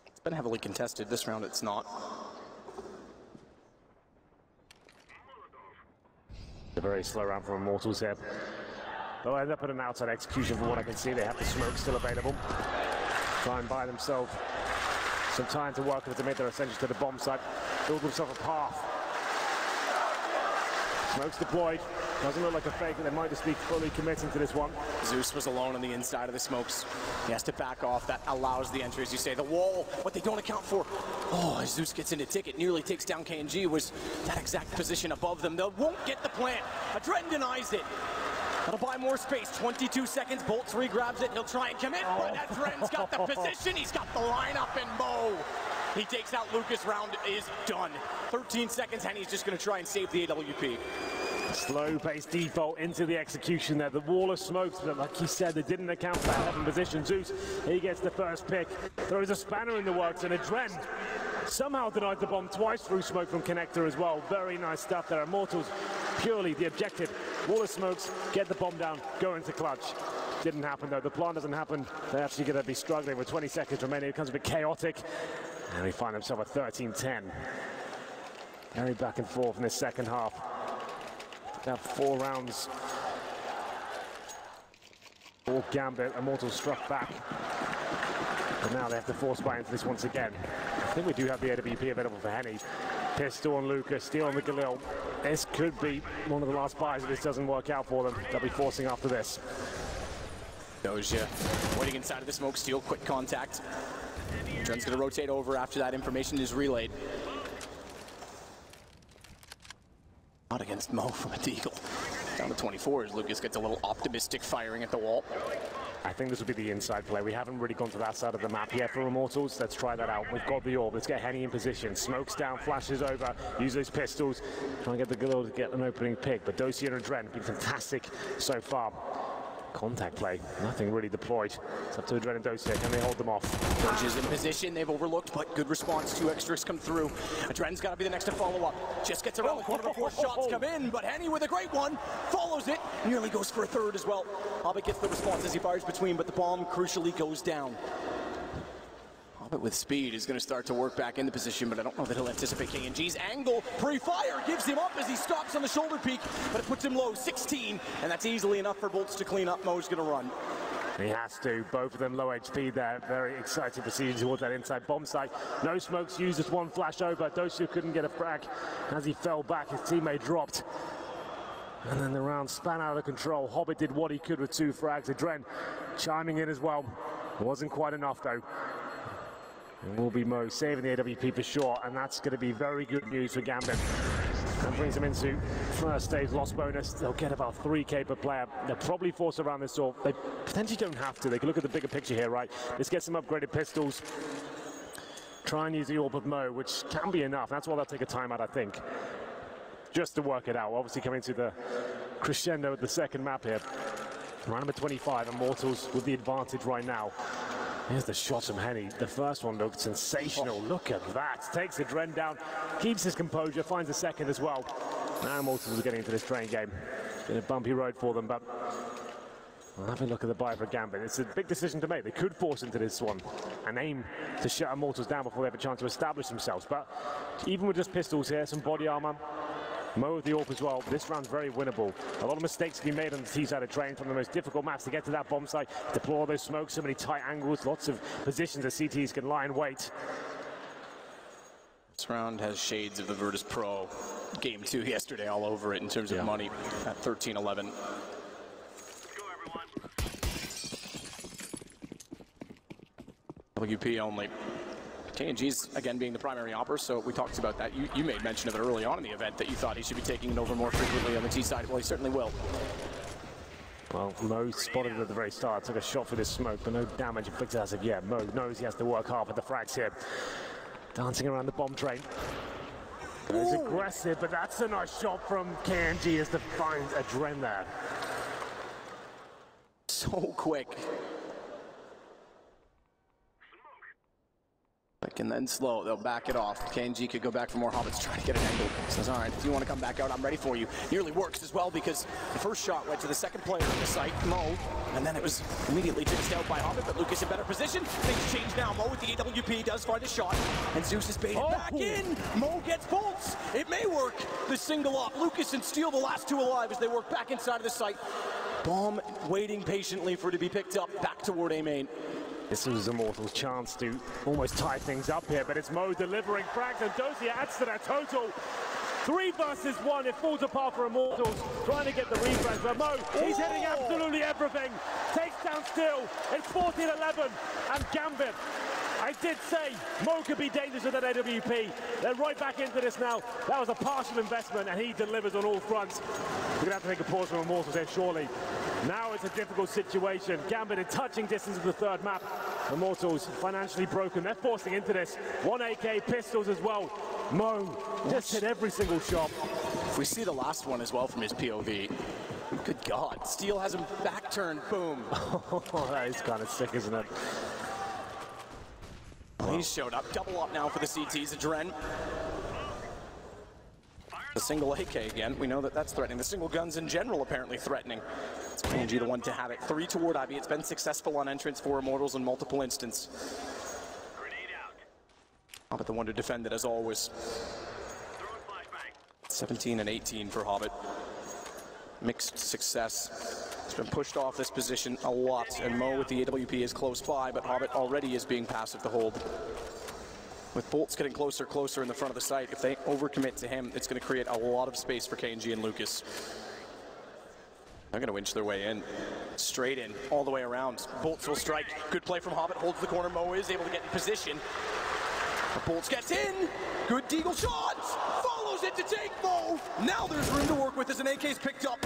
It's been heavily contested. This round it's not. A very slow round for Immortals here. They'll end up at an outside execution from what I can see. They have the smoke still available. Try and buy themselves some time to work with to make their ascension to the bomb site. Build themselves a path. Smoke's deployed. Doesn't look like a fake, but they might just be fully committing to this one. Zeus was alone on the inside of the smokes. He has to back off. That allows the entry, as you say. The wall, what they don't account for. Oh, as Zeus gets into ticket, nearly takes down KNG, was that exact position above them. They won't get the plant. Adren denies it. That'll buy more space. 22 seconds. Bolts re-grabs it. He'll try and commit, but Adren's got the position. He's got the lineup, and Mo. He takes out Lucas. Round is done. 13 seconds, and he's just going to try and save the AWP. Slow-paced default into the execution there. The wall of smokes, but like he said, they didn't account for that 11 position. Zeus, he gets the first pick. Throws a spanner in the works, and Adren somehow denied the bomb twice through smoke from Connector as well. Very nice stuff there. Immortals, purely the objective. Wall of smokes, get the bomb down, go into clutch. Didn't happen though. The plan doesn't happen. They're actually going to be struggling with 20 seconds remaining. It becomes a bit chaotic, and they find themselves at 13-10. Very back and forth in this second half. Now 4 rounds for Gambit. Immortals struck back. But now they have to force buy into this once again. I think we do have the AWP available for Henny. Pistol on Lucas, steal on the Galil. This could be one of the last buys if this doesn't work out for them. They'll be forcing after this. Doja waiting inside of the smoke, steal, quick contact. Dren's going to rotate over after that information is relayed. Not against Mo from a deagle. Down to 24 as Lucas gets a little optimistic firing at the wall. I think this will be the inside play. We haven't really gone to that side of the map yet for Immortals. Let's try that out. We've got the orb. Let's get Henny in position. Smokes down, flashes over, use those pistols. Try and get the Galil to get an opening pick. But Dosia and Adren have been fantastic so far. Contact play, nothing really deployed. It's up to Adren and Dosia. Can they hold them off? Doja's in position, they've overlooked, but good response. 2 extras come through. Adren's got to be the next to follow up. Just gets around the corner before shots come in, but Henny with a great one follows it. Nearly goes for a third as well. Hobbit gets the response as he fires between, but the bomb crucially goes down. Hobbit with speed is going to start to work back in the position, but I don't know that he'll anticipate KNG's angle. Pre-fire gives him up as he stops on the shoulder peak, but it puts him low, 16, and that's easily enough for Bolts to clean up. Mo's going to run. He has to. Both of them low HP there. Very excited proceeding towards that inside bomb site. No smokes used, just one flash over. Dosia couldn't get a frag. As he fell back, his teammate dropped. And then the round span out of control. Hobbit did what he could with 2 frags. Adren chiming in as well. It wasn't quite enough though. It will be Mo saving the AWP for sure, and that's going to be very good news for Gambit. That brings them into first stage loss bonus. They'll get about 3K per player. They'll probably force around this orb. They potentially don't have to. They can look at the bigger picture here, right? Let's get some upgraded pistols. Try and use the orb of Mo, which can be enough. That's why they'll take a timeout, I think. Just to work it out. Obviously coming to the crescendo at the second map here. Round number 25, Immortals with the advantage right now. Here's the shot from Henny. The first one looked sensational. Look at that. Takes Adren down, keeps his composure, finds a second as well. Now Immortals are getting into this train game. Been a bumpy road for them, but we'll have a look at the buy for Gambit. It's a big decision to make. They could force into this one and aim to shut Immortals down before they have a chance to establish themselves. But even with just pistols here, some body armor, Mo with the AWP as well. This round's very winnable. A lot of mistakes can be made on the T-side of train, from the most difficult maps to get to that bomb site, deploy all those smokes, so many tight angles, lots of positions that CTs can lie in wait. This round has shades of the Virtus Pro Game 2 yesterday all over it in terms of money at 13-11. WP only. KNG's, again, being the primary opper, so we talked about that. You made mention of it early on in the event, that you thought he should be taking it over more frequently on the T side. Well, he certainly will. Well, Mo spotted it at the very start, took a shot for this smoke, but no damage inflicted as of yet. Mo knows he has to work hard for the frags here. Dancing around the bomb train. It's aggressive, but that's a nice shot from KNG as to find Adren there. So quick. Quick and then slow. They'll back it off. KNG could go back for more. Hobbit's trying to get an angle. Says, all right, if you want to come back out, I'm ready for you. Nearly works as well because the first shot went to the second player on the site, Mo, and then it was immediately ditched out by Hobbit, but Lucas in better position. Things change now. Mo with the AWP does find a shot, and Zeus is baited back in. Mo gets bolts. It may work. The single up. Lucas and Steele, the last two alive as they work back inside of the site. Bomb waiting patiently for it to be picked up back toward A main. This was Immortals' chance to almost tie things up here, but it's Mo delivering frags, and Dozier adds to that total. 3 versus 1, it falls apart for Immortals, trying to get the refresh, but Mo, he's hitting absolutely everything. Takes down Still, it's 14-11, and Gambit. I did say Mo could be dangerous with that AWP. They're right back into this now. That was a partial investment, and he delivers on all fronts. We're gonna have to take a pause from Immortals here, surely. Now it's a difficult situation. Gambit in touching distance of the third map. Immortals financially broken. They're forcing into this. 1 AK, pistols as well. Mo just hit every single shot. If we see the last one as well from his POV, good God. Steele has him back turned, boom. That is kind of sick, isn't it? He's showed up. Double up now for the CTs. Adren. The single AK again. We know that that's threatening. The single guns in general apparently threatening. It's KNG the one to have it. 3 toward Ivy. It's been successful on entrance for Immortals in multiple instances. Hobbit the one to defend it as always. 17 and 18 for Hobbit. Mixed success. It's been pushed off this position a lot, and Mo with the AWP is close by, but Hobbit already is being passive to hold. With bolts getting closer in the front of the site, if they overcommit to him, it's going to create a lot of space for KNG and Lucas. They're going to winch their way in. Straight in, all the way around. Bolts will strike. Good play from Hobbit, holds the corner. Mo is able to get in position. But Bolts gets in. Good Deagle shot. Follows it to take Mo. Now there's room to work with as an AK's picked up.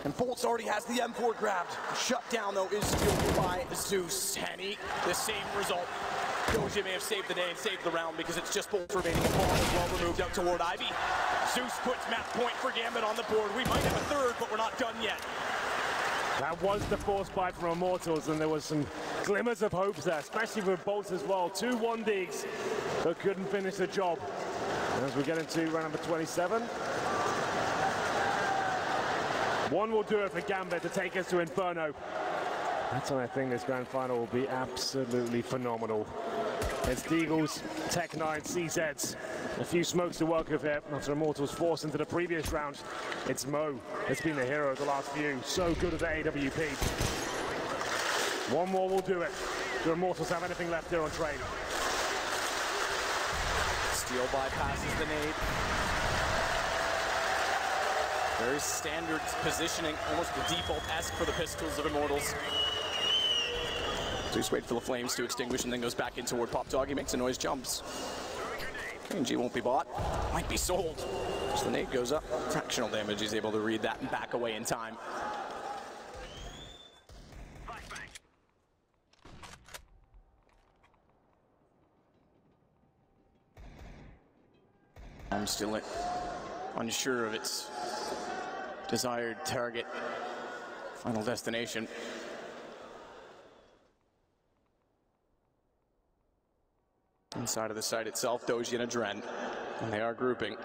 And Bolts already has the M4 grabbed. Shut down, though, is fueled by Zeus. Henny, the same result. Dozier may have saved the day and saved the round because it's just Bolts remaining. A bomb is well removed out toward Ivy. Zeus puts match point for Gambit on the board. We might have a third, but we're not done yet. That was the force bite from Immortals, and there was some glimmers of hope there, especially with Bolts as well. 2 1-digs, but couldn't finish the job. As we get into round number 27. One will do it for Gambit to take us to Inferno. That's when I think this grand final will be absolutely phenomenal. It's Deagles, Tech 9, CZs. A few smokes to work with here after Immortals forced into the previous round. It's Mo that's been the hero of the last few. So good at the AWP. One more will do it. Do Immortals have anything left here on train? Steele bypasses the nade. Very standard positioning, almost the default-esque for the pistols of Immortals. Zeus waits for the flames to extinguish and then goes back in toward Pop Dog. He makes a noise, jumps. KNG won't be bought. Might be sold. As the nade goes up, fractional damage. He's able to read that and back away in time. I'm still unsure of its desired target, final destination. Inside of the site itself, Doji and Adren, and they are grouping.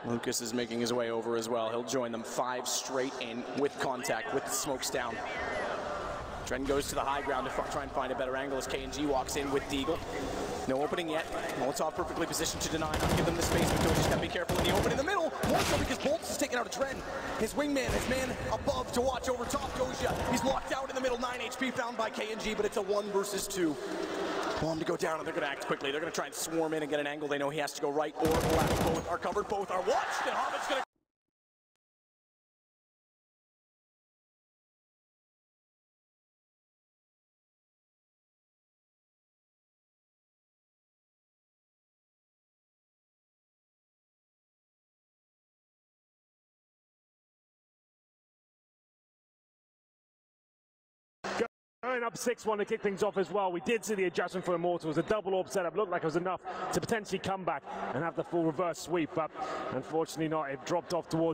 Lucas is making his way over as well. He'll join them 5 straight in with contact, with the smokes down. Adren goes to the high ground to try and find a better angle as KNG walks in with Deagle. No opening yet. Molotov perfectly positioned to deny, not give them the space, but Doji's got to be careful in the open in the middle. More so because Bolts is taking out Adren. His wingman, his man above to watch over top Doja. He's locked out in the middle, 9 HP found by KNG, but it's a 1 versus 2. Bomb to go down, and they're going to act quickly. They're going to try and swarm in and get an angle. They know he has to go right or left. Both are covered, both are watched, and Hobbit's going to... Going up 6-1 to kick things off as well. We did see the adjustment for Immortals. A double orb setup looked like it was enough to potentially come back and have the full reverse sweep, but unfortunately not. It dropped off towards